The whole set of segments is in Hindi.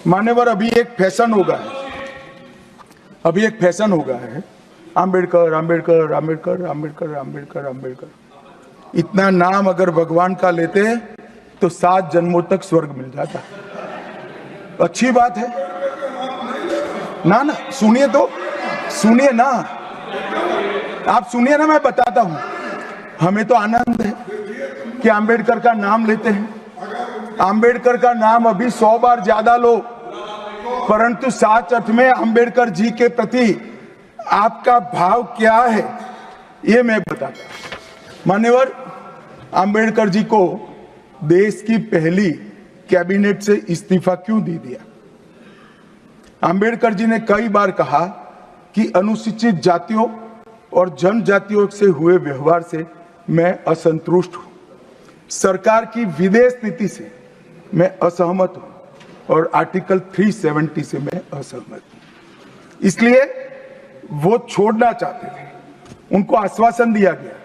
मान्यवर, अभी एक फैशन हो गया है, आम्बेडकर आम्बेडकर आम्बेडकर आम्बेडकर आम्बेडकर आम्बेडकर। इतना नाम अगर भगवान का लेते तो 7 जन्मों तक स्वर्ग मिल जाता। अच्छी बात है ना? सुनिए तो, सुनिए ना, आप सुनिए ना, मैं बताता हूं। हमें तो आनंद है कि आम्बेडकर का नाम लेते हैं। आम्बेडकर का नाम अभी 100 बार ज्यादा लो, परंतु साच अर्थ में आम्बेडकर जी के प्रति आपका भाव क्या है ये मैं बताता हूं। मान्यवर, आम्बेडकर जी को देश की पहली कैबिनेट से इस्तीफा क्यों दे दिया? आम्बेडकर जी ने कई बार कहा कि अनुसूचित जातियों और जनजातियों से हुए व्यवहार से मैं असंतुष्ट हूं, सरकार की विदेश नीति से मैं असहमत हूं और आर्टिकल 370 से मैं असहमत हूं। इसलिए वो छोड़ना चाहते थे। उनको आश्वासन दिया गया,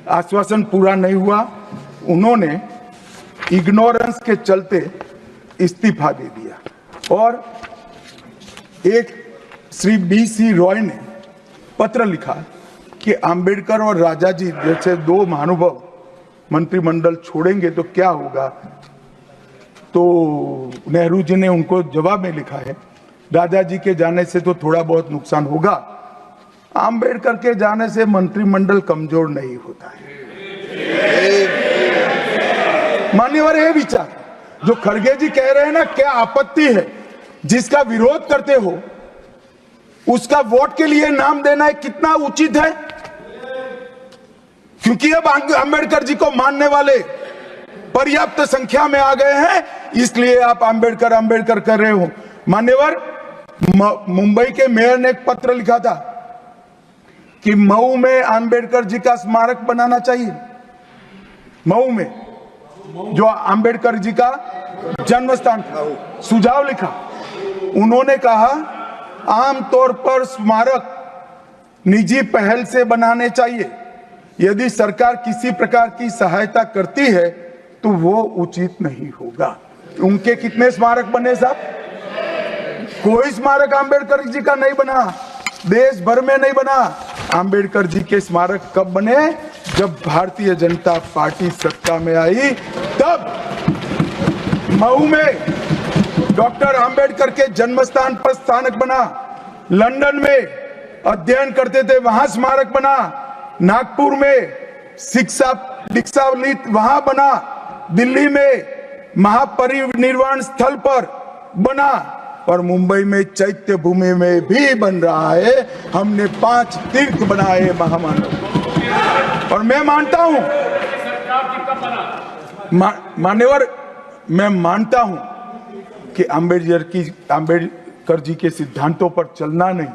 आश्वासन पूरा नहीं हुआ। उन्होंने इग्नोरेंस के चलते इस्तीफा दे दिया। और एक श्री BC रॉय ने पत्र लिखा कि आम्बेडकर और राजा जी जैसे 2 महानुभाव मंत्रिमंडल छोड़ेंगे तो क्या होगा। तो नेहरू जी ने उनको जवाब में लिखा है, राजा जी के जाने से तो थोड़ा बहुत नुकसान होगा, आम्बेडकर के जाने से मंत्रिमंडल कमजोर नहीं होता है। मान्यवर, ये विचार जो खड़गे जी कह रहे हैं ना, क्या आपत्ति है? जिसका विरोध करते हो उसका वोट के लिए नाम देना है, कितना उचित है? क्योंकि अब आम्बेडकर जी को मानने वाले पर्याप्त संख्या में आ गए हैं, इसलिए आप आम्बेडकर आम्बेडकर कर रहे हो। मान्यवर, मुंबई के मेयर ने एक पत्र लिखा था कि मऊ में आम्बेडकर जी का स्मारक बनाना चाहिए। मऊ में जो आम्बेडकर जी का जन्म स्थान था, सुझाव लिखा। उन्होंने कहा आमतौर पर स्मारक निजी पहल से बनाने चाहिए। यदि सरकार किसी प्रकार की सहायता करती है तो वो उचित नहीं होगा। उनके कितने स्मारक बने साहब? कोई स्मारक आम्बेडकर जी का नहीं बना, देश भर में नहीं बना। आम्बेडकर जी के स्मारक कब बने? जब भारतीय जनता पार्टी सत्ता में आई, तब मऊ में डॉक्टर आम्बेडकर के जन्म स्थान पर स्मारक बना। लंदन में अध्ययन करते थे, वहां स्मारक बना। नागपुर में शिक्षा दीक्षावलित वहां बना। दिल्ली में महापरिनिर्वाण स्थल पर बना और मुंबई में चैत्य भूमि में भी बन रहा है। हमने 5 तीर्थ बनाए महामानव। और मैं मानता हूं मान्यवर, मैं मानता हूं कि आम्बेडकर जी के सिद्धांतों पर चलना नहीं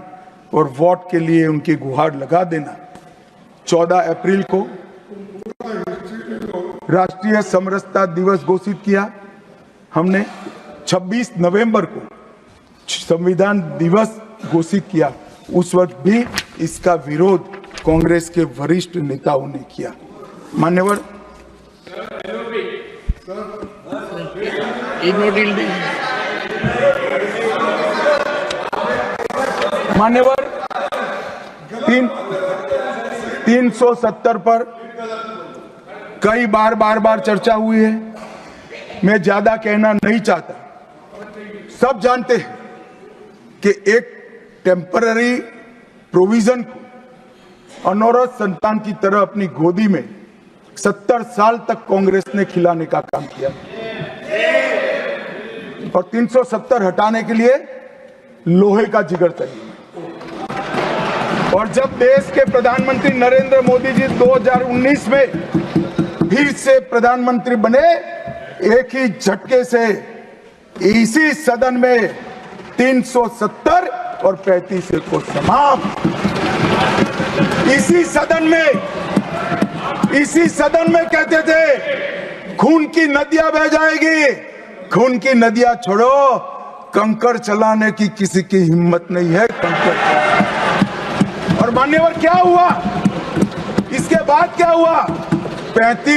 और वोट के लिए उनकी गुहार लगा देना। 14 अप्रैल को राष्ट्रीय समरसता दिवस घोषित किया हमने। 26 नवंबर को संविधान दिवस घोषित किया। उस वक्त भी इसका विरोध कांग्रेस के वरिष्ठ नेताओं ने किया। मान्यवर, मान्यवर, 370 पर कई बार चर्चा हुई है। मैं ज्यादा कहना नहीं चाहता। सब जानते हैं कि एक टेम्पररी प्रोविजन को अनौरत संतान की तरह अपनी गोदी में 70 साल तक कांग्रेस ने खिलाने का काम किया और 370 हटाने के लिए लोहे का जिगर चाहिए। और जब देश के प्रधानमंत्री नरेंद्र मोदी जी 2019 में फिर से प्रधानमंत्री बने, एक ही झटके से इसी सदन में 370 और 35 को समाप्त। इसी सदन में कहते थे खून की नदियां बह जाएगी। खून की नदियां छोड़ो, कंकड़ चलाने की किसी की हिम्मत नहीं है। कंकड़। और मान्यवर, क्या हुआ? इसके बाद क्या हुआ? 35